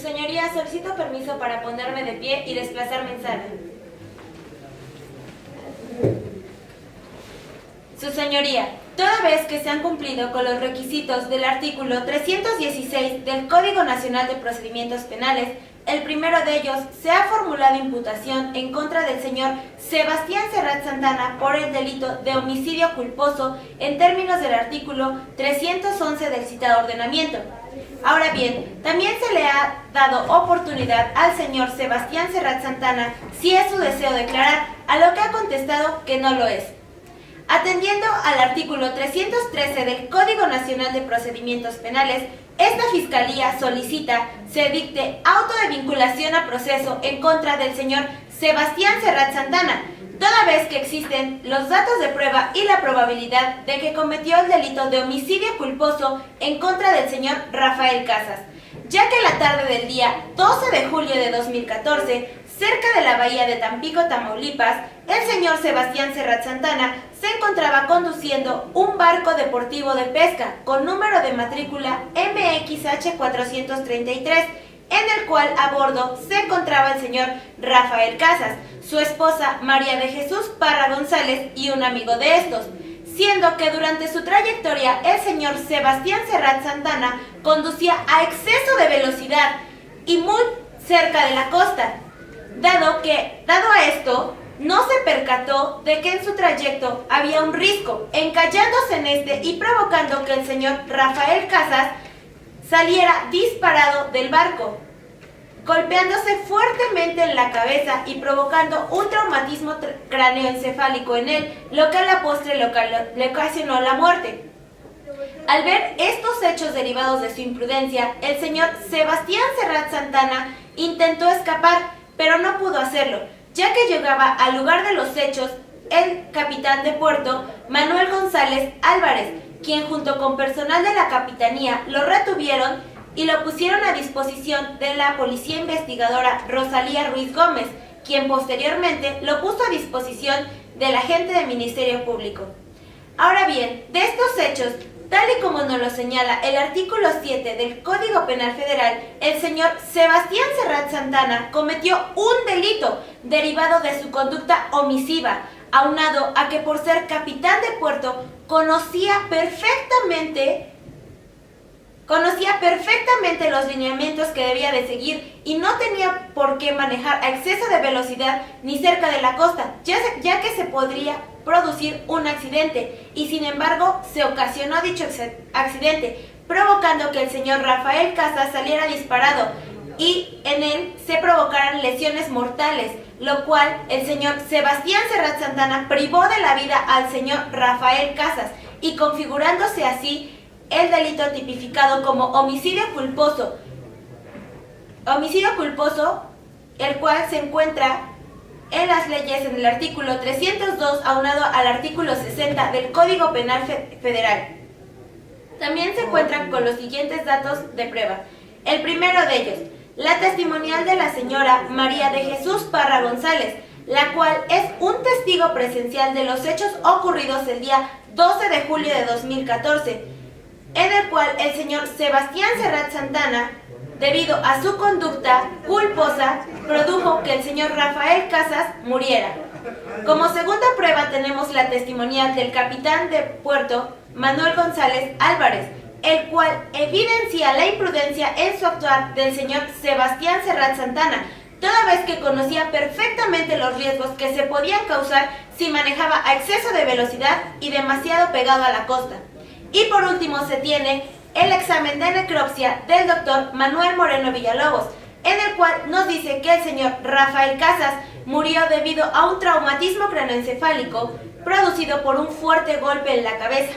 señoría, solicito permiso para ponerme de pie y desplazarme en sala. Su señoría, toda vez que se han cumplido con los requisitos del artículo 316 del Código Nacional de Procedimientos Penales, el primero de ellos, se ha formulado imputación en contra del señor Sebastián Serrat Santana por el delito de homicidio culposo en términos del artículo 311 del citado ordenamiento. Ahora bien, también se le ha dado oportunidad al señor Sebastián Serrat Santana, si es su deseo declarar, a lo que ha contestado que no lo es. Atendiendo al artículo 313 del Código Nacional de Procedimientos Penales, esta Fiscalía solicita se dicte auto de vinculación a proceso en contra del señor Sebastián Serrat Santana, toda vez que existen los datos de prueba y la probabilidad de que cometió el delito de homicidio culposo en contra del señor Rafael Casas, ya que la tarde del día 12 de julio de 2014, cerca de la bahía de Tampico, Tamaulipas, el señor Sebastián Serrat Santana se encontraba conduciendo un barco deportivo de pesca con número de matrícula MXH 433, en el cual a bordo se encontraba el señor Rafael Casas, su esposa María de Jesús Parra González y un amigo de estos, siendo que durante su trayectoria el señor Sebastián Serrat Santana conducía a exceso de velocidad y muy cerca de la costa. Dado a esto, no se percató de que en su trayecto había un risco, encallándose en este y provocando que el señor Rafael Casas saliera disparado del barco, golpeándose fuertemente en la cabeza y provocando un traumatismo cráneoencefálico en él, lo que a la postre le ocasionó la muerte. Al ver estos hechos derivados de su imprudencia, el señor Sebastián Serrat Santana intentó escapar, pero no pudo hacerlo, ya que llegaba al lugar de los hechos el capitán de puerto Manuel González Álvarez, quien junto con personal de la capitanía lo retuvieron y lo pusieron a disposición de la policía investigadora Rosalía Ruiz Gómez, quien posteriormente lo puso a disposición del agente del Ministerio Público. Ahora bien, de estos hechos, tal y como nos lo señala el artículo 7 del Código Penal Federal, el señor Sebastián Serrat Santana cometió un delito derivado de su conducta omisiva, aunado a que por ser capitán de puerto conocía perfectamente los lineamientos que debía de seguir y no tenía por qué manejar a exceso de velocidad ni cerca de la costa, ya que se podría producir un accidente, y sin embargo se ocasionó dicho accidente, provocando que el señor Rafael Casas saliera disparado y en él se provocaran lesiones mortales, lo cual el señor Sebastián Serrat Santana privó de la vida al señor Rafael Casas y configurándose así el delito tipificado como homicidio culposo, el cual se encuentra en las leyes en el artículo 302 aunado al artículo 60 del Código Penal Federal. También se encuentran con los siguientes datos de prueba. El primero de ellos, la testimonial de la señora María de Jesús Parra González, la cual es un testigo presencial de los hechos ocurridos el día 12 de julio de 2014, en el cual el señor Sebastián Serrat Santana, debido a su conducta culposa, produjo que el señor Rafael Casas muriera. Como segunda prueba tenemos la testimonial del capitán de puerto Manuel González Álvarez, el cual evidencia la imprudencia en su actuar del señor Sebastián Serrat Santana, toda vez que conocía perfectamente los riesgos que se podían causar si manejaba a exceso de velocidad y demasiado pegado a la costa. Y por último se tiene el examen de necropsia del doctor Manuel Moreno Villalobos, en el cual nos dice que el señor Rafael Casas murió debido a un traumatismo craneoencefálico producido por un fuerte golpe en la cabeza.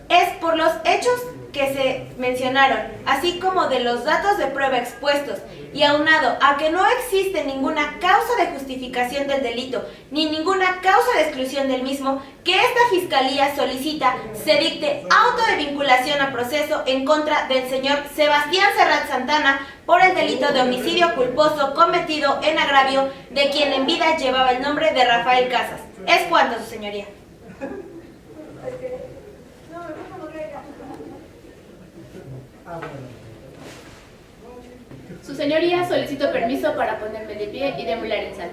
Es por los hechos que se mencionaron, así como de los datos de prueba expuestos, y aunado a que no existe ninguna causa de justificación del delito, ni ninguna causa de exclusión del mismo, que esta Fiscalía solicita se dicte auto de vinculación a proceso en contra del señor Sebastián Serrat Santana por el delito de homicidio culposo cometido en agravio de quien en vida llevaba el nombre de Rafael Casas. Es cuanto, su señoría. Su señoría, solicito permiso para ponerme de pie y deambular en sala.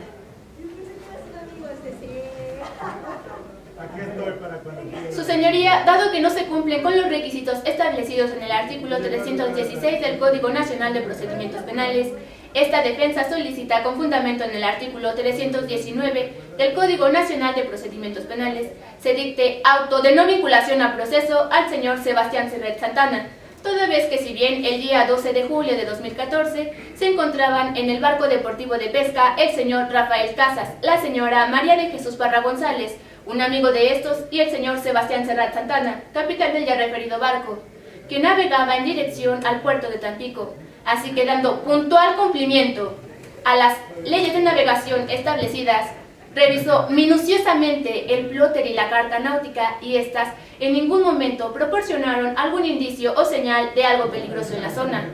Su señoría, dado que no se cumplen con los requisitos establecidos en el artículo 316 del Código Nacional de Procedimientos Penales, esta defensa solicita, con fundamento en el artículo 319 del Código Nacional de Procedimientos Penales, se dicte auto de no vinculación a proceso al señor Sebastián Serret Santana, toda vez que si bien el día 12 de julio de 2014 se encontraban en el barco deportivo de pesca el señor Rafael Casas, la señora María de Jesús Parra González, un amigo de estos, y el señor Sebastián Serret Santana, capitán del ya referido barco, que navegaba en dirección al puerto de Tampico, así que dando puntual cumplimiento a las leyes de navegación establecidas, revisó minuciosamente el plotter y la carta náutica y estas en ningún momento proporcionaron algún indicio o señal de algo peligroso en la zona,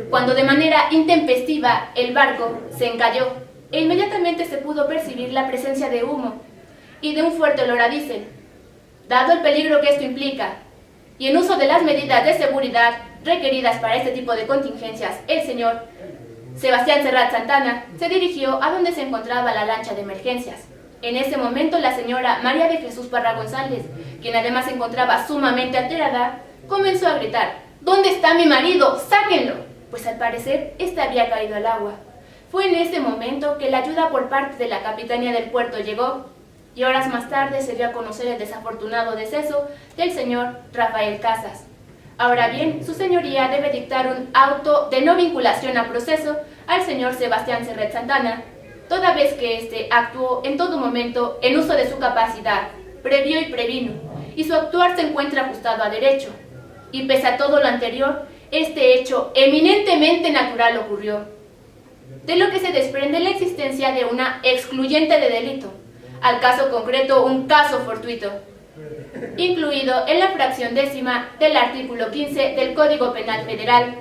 cuando de manera intempestiva el barco se encalló e inmediatamente se pudo percibir la presencia de humo y de un fuerte olor a diésel. Dado el peligro que esto implica y en uso de las medidas de seguridad requeridas para este tipo de contingencias, el señor Sebastián Serret Santana se dirigió a donde se encontraba la lancha de emergencias. En ese momento la señora María de Jesús Parra González, quien además se encontraba sumamente alterada, comenzó a gritar: ¿Dónde está mi marido? ¡Sáquenlo! Pues al parecer éste había caído al agua. Fue en ese momento que la ayuda por parte de la Capitanía del Puerto llegó, y horas más tarde se dio a conocer el desafortunado deceso del señor Rafael Casas. Ahora bien, su señoría debe dictar un auto de no vinculación a proceso al señor Sebastián Serret Santana, toda vez que éste actuó en todo momento en uso de su capacidad, previó y previno, y su actuar se encuentra ajustado a derecho. Y pese a todo lo anterior, este hecho eminentemente natural ocurrió, de lo que se desprende la existencia de una excluyente de delito, al caso concreto un caso fortuito, incluido en la fracción 10ª del artículo 15 del Código Penal Federal,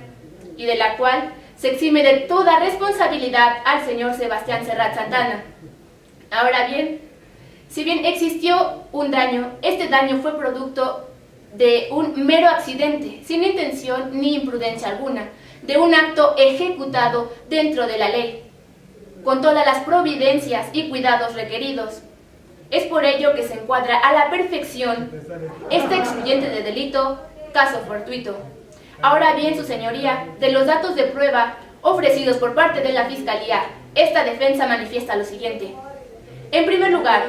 y de la cual se exime de toda responsabilidad al señor Sebastián Serret Santana. Ahora bien, si bien existió un daño, este daño fue producto de un mero accidente, sin intención ni imprudencia alguna, de un acto ejecutado dentro de la ley, con todas las providencias y cuidados requeridos. Es por ello que se encuadra a la perfección este excluyente de delito, caso fortuito. Ahora bien, su señoría, de los datos de prueba ofrecidos por parte de la Fiscalía, esta defensa manifiesta lo siguiente. En primer lugar,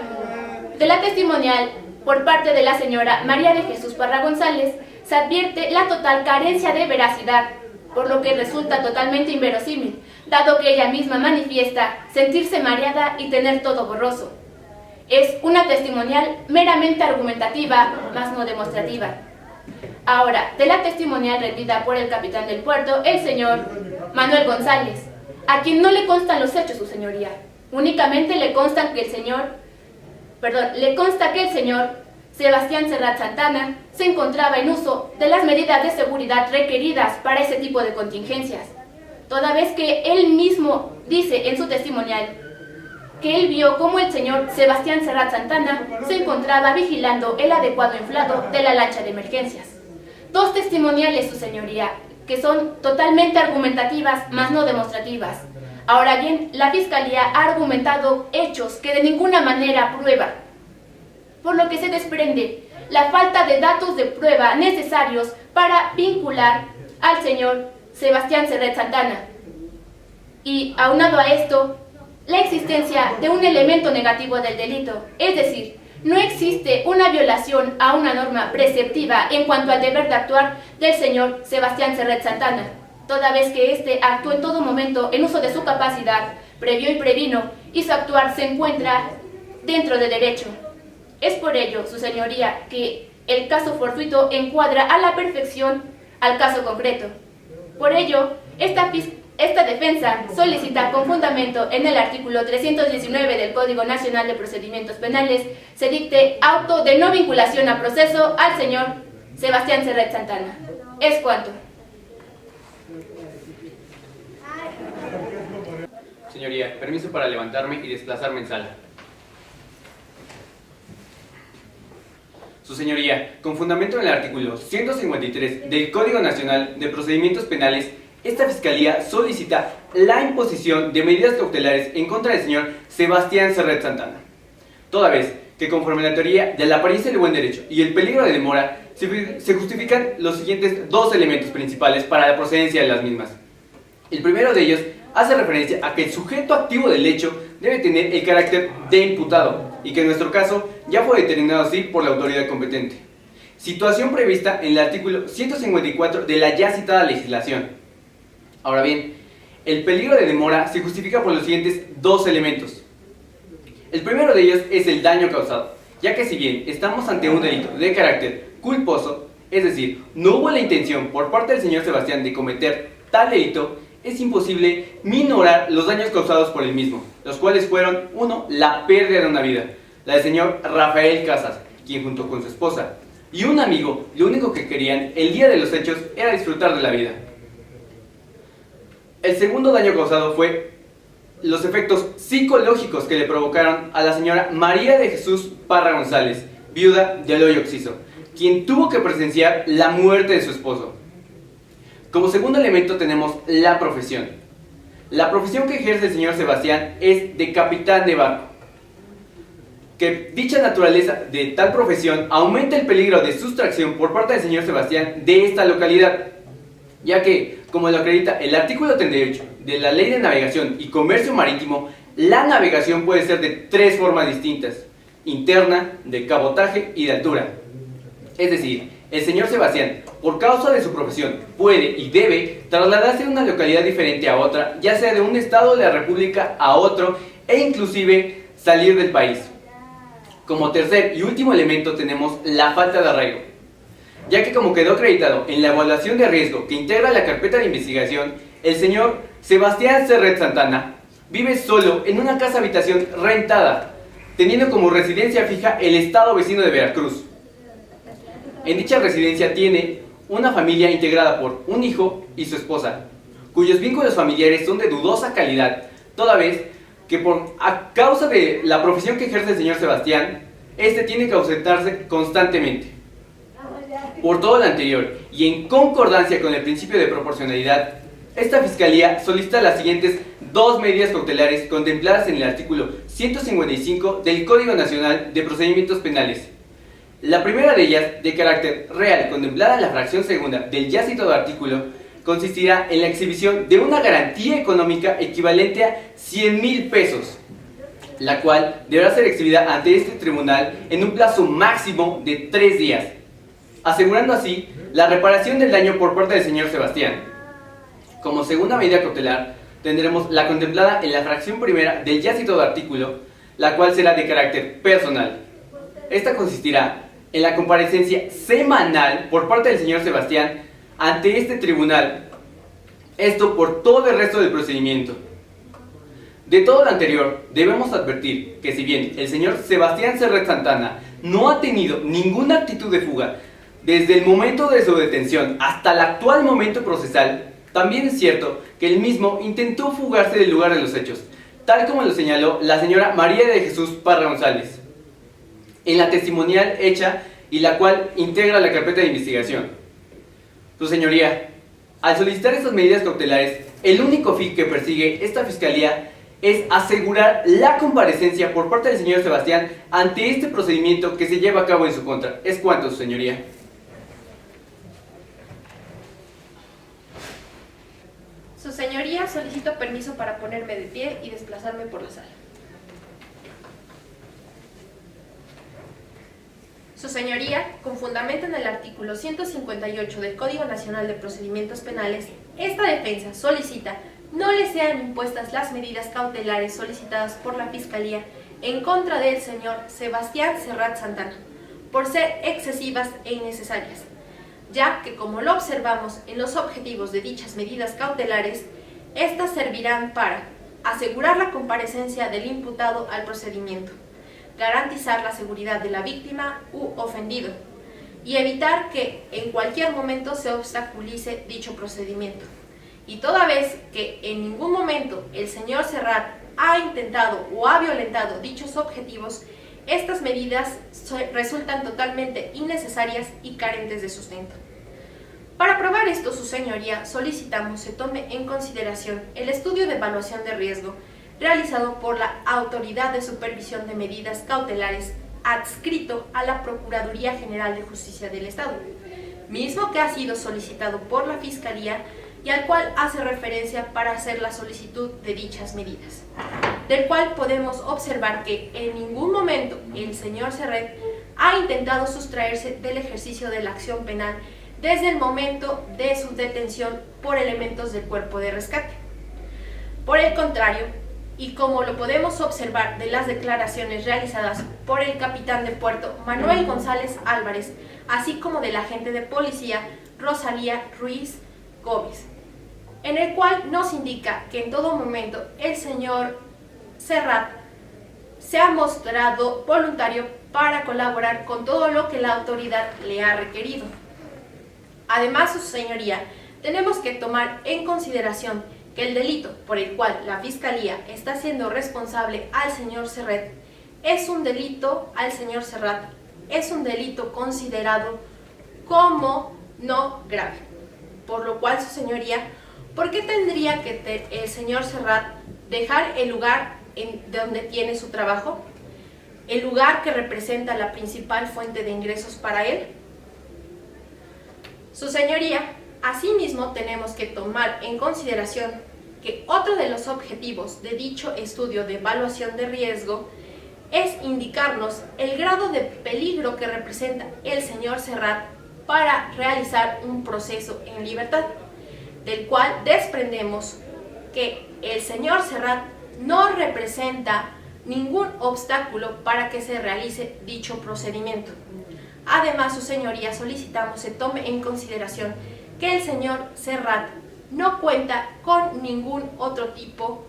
de la testimonial por parte de la señora María de Jesús Parra González, se advierte la total carencia de veracidad, por lo que resulta totalmente inverosímil, dado que ella misma manifiesta sentirse mareada y tener todo borroso. Es una testimonial meramente argumentativa, más no demostrativa. Ahora, de la testimonial rendida por el capitán del puerto, el señor Manuel González, a quien no le constan los hechos, su señoría. Únicamente le consta que el señor Sebastián Serret Santana se encontraba en uso de las medidas de seguridad requeridas para ese tipo de contingencias, toda vez que él mismo dice en su testimonial que él vio cómo el señor Sebastián Serret Santana se encontraba vigilando el adecuado inflado de la lancha de emergencias. Dos testimoniales, su señoría, que son totalmente argumentativas, más no demostrativas. Ahora bien, la Fiscalía ha argumentado hechos que de ninguna manera prueba, por lo que se desprende la falta de datos de prueba necesarios para vincular al señor Sebastián Serret Santana. Y aunado a esto, la existencia de un elemento negativo del delito, es decir, no existe una violación a una norma preceptiva en cuanto al deber de actuar del señor Sebastián Serret Santana, toda vez que éste actuó en todo momento en uso de su capacidad, previó y previno, y su actuar se encuentra dentro de derecho. Es por ello, su señoría, que el caso fortuito encuadra a la perfección al caso concreto. Por ello, esta defensa solicita con fundamento en el artículo 319 del Código Nacional de Procedimientos Penales se dicte auto de no vinculación a proceso al señor Sebastián Serret Santana. Es cuanto. Señoría, permiso para levantarme y desplazarme en sala. Su señoría, con fundamento en el artículo 153 del Código Nacional de Procedimientos Penales, esta Fiscalía solicita la imposición de medidas cautelares en contra del señor Sebastián Serret Santana, toda vez que conforme a la teoría de la apariencia del buen derecho y el peligro de demora, se justifican los siguientes dos elementos principales para la procedencia de las mismas. El primero de ellos hace referencia a que el sujeto activo del hecho debe tener el carácter de imputado y que en nuestro caso ya fue determinado así por la autoridad competente. Situación prevista en el artículo 154 de la ya citada legislación. Ahora bien, el peligro de demora se justifica por los siguientes dos elementos. El primero de ellos es el daño causado, ya que si bien estamos ante un delito de carácter culposo, es decir, no hubo la intención por parte del señor Sebastián de cometer tal delito, es imposible minorar los daños causados por el mismo, los cuales fueron: 1. La pérdida de una vida, la del señor Rafael Casas, quien junto con su esposa y un amigo, lo único que querían el día de los hechos era disfrutar de la vida. El segundo daño causado fue los efectos psicológicos que le provocaron a la señora María de Jesús Parra González, viuda de Eloy Oxiso, quien tuvo que presenciar la muerte de su esposo. Como segundo elemento tenemos la profesión. La profesión que ejerce el señor Sebastián es de capitán de barco. Que dicha naturaleza de tal profesión aumenta el peligro de sustracción por parte del señor Sebastián de esta localidad, ya que, como lo acredita el artículo 38 de la Ley de Navegación y Comercio Marítimo, la navegación puede ser de tres formas distintas: interna, de cabotaje y de altura. Es decir, el señor Sebastián, por causa de su profesión, puede y debe trasladarse de una localidad diferente a otra, ya sea de un estado de la República a otro, e inclusive salir del país. Como tercer y último elemento tenemos la falta de arraigo, ya que, como quedó acreditado en la evaluación de riesgo que integra la carpeta de investigación, el señor Sebastián Serret Santana vive solo en una casa habitación rentada, teniendo como residencia fija el estado vecino de Veracruz. En dicha residencia tiene una familia integrada por un hijo y su esposa, cuyos vínculos familiares son de dudosa calidad, toda vez que a causa de la profesión que ejerce el señor Sebastián, este tiene que ausentarse constantemente. Por todo lo anterior, y en concordancia con el principio de proporcionalidad, esta Fiscalía solicita las siguientes dos medidas cautelares contempladas en el artículo 155 del Código Nacional de Procedimientos Penales. La primera de ellas, de carácter real, contemplada en la fracción segunda del ya citado artículo, consistirá en la exhibición de una garantía económica equivalente a 100,000 pesos, la cual deberá ser exhibida ante este tribunal en un plazo máximo de 3 días, asegurando así la reparación del daño por parte del señor Sebastián. Como segunda medida cautelar, tendremos la contemplada en la fracción primera del ya citado artículo, la cual será de carácter personal. Esta consistirá en la comparecencia semanal por parte del señor Sebastián ante este tribunal, esto por todo el resto del procedimiento. De todo lo anterior, debemos advertir que si bien el señor Sebastián Serret Santana no ha tenido ninguna actitud de fuga desde el momento de su detención hasta el actual momento procesal, también es cierto que él mismo intentó fugarse del lugar de los hechos, tal como lo señaló la señora María de Jesús Parra González en la testimonial hecha y la cual integra la carpeta de investigación. Su señoría, al solicitar estas medidas cautelares, el único fin que persigue esta Fiscalía es asegurar la comparecencia por parte del señor Sebastián ante este procedimiento que se lleva a cabo en su contra. Es cuanto, su señoría. Su señoría, solicito permiso para ponerme de pie y desplazarme por la sala. Su señoría, con fundamento en el artículo 158 del Código Nacional de Procedimientos Penales, esta defensa solicita no le sean impuestas las medidas cautelares solicitadas por la Fiscalía en contra del señor Sebastián Serret Santana, por ser excesivas e innecesarias, ya que, como lo observamos en los objetivos de dichas medidas cautelares, estas servirán para asegurar la comparecencia del imputado al procedimiento, garantizar la seguridad de la víctima u ofendido y evitar que en cualquier momento se obstaculice dicho procedimiento. Y toda vez que en ningún momento el señor Serret ha intentado o ha violentado dichos objetivos, estas medidas resultan totalmente innecesarias y carentes de sustento. Para probar esto, su señoría, solicitamos se tome en consideración el estudio de evaluación de riesgo realizado por la Autoridad de Supervisión de Medidas Cautelares adscrito a la Procuraduría General de Justicia del Estado, mismo que ha sido solicitado por la Fiscalía y al cual hace referencia para hacer la solicitud de dichas medidas, del cual podemos observar que en ningún momento el señor Serret ha intentado sustraerse del ejercicio de la acción penal desde el momento de su detención por elementos del cuerpo de rescate. Por el contrario, y como lo podemos observar de las declaraciones realizadas por el capitán de puerto Manuel González Álvarez, así como del agente de policía Rosalía Ruiz Gómez, en el cual nos indica que en todo momento el señor Serrat se ha mostrado voluntario para colaborar con todo lo que la autoridad le ha requerido. Además, su señoría, tenemos que tomar en consideración que el delito por el cual la Fiscalía está siendo responsable al señor Serret es un delito considerado como no grave. Por lo cual, su señoría, ¿por qué tendría que el señor Serrat dejar el lugar de donde tiene su trabajo? El lugar que representa la principal fuente de ingresos para él. Su señoría, asimismo tenemos que tomar en consideración que otro de los objetivos de dicho estudio de evaluación de riesgo es indicarnos el grado de peligro que representa el señor Serrat para realizar un proceso en libertad, del cual desprendemos que el señor Serrat no representa ningún obstáculo para que se realice dicho procedimiento. Además, su señoría, solicitamos se tome en consideración que el señor Serrat no cuenta con ningún otro tipo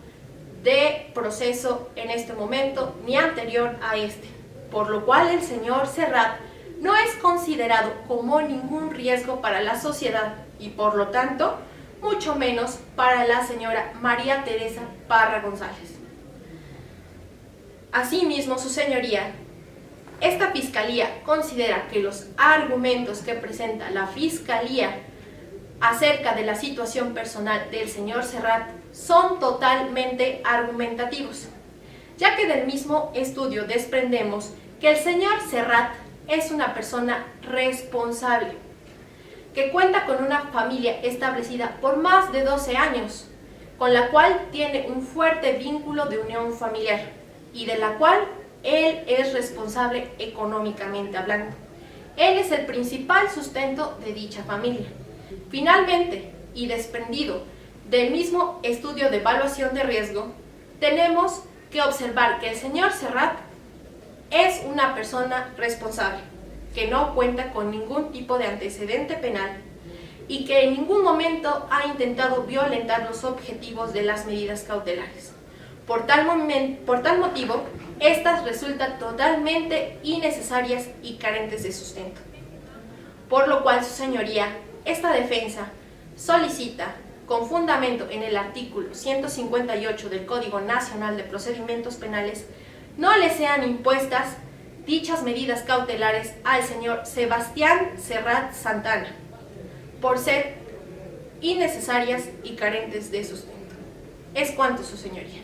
de proceso en este momento ni anterior a este, por lo cual el señor Serrat no es considerado como ningún riesgo para la sociedad y por lo tanto mucho menos para la señora María Teresa Parra González. Asimismo, su señoría, esta Fiscalía considera que los argumentos que presenta la Fiscalía acerca de la situación personal del señor Serrat son totalmente argumentativos, ya que del mismo estudio desprendemos que el señor Serrat es una persona responsable, que cuenta con una familia establecida por más de 12 años, con la cual tiene un fuerte vínculo de unión familiar y de la cual él es responsable económicamente hablando. Él es el principal sustento de dicha familia. Finalmente, y desprendido del mismo estudio de evaluación de riesgo, tenemos que observar que el señor Serrat es una persona responsable, que no cuenta con ningún tipo de antecedente penal y que en ningún momento ha intentado violentar los objetivos de las medidas cautelares. Por tal motivo, estas resultan totalmente innecesarias y carentes de sustento. Por lo cual, su señoría, esta defensa solicita, con fundamento en el artículo 158 del Código Nacional de Procedimientos Penales, no le sean impuestas dichas medidas cautelares al señor Sebastián Serrat Santana, por ser innecesarias y carentes de sustento. Es cuanto, su señoría.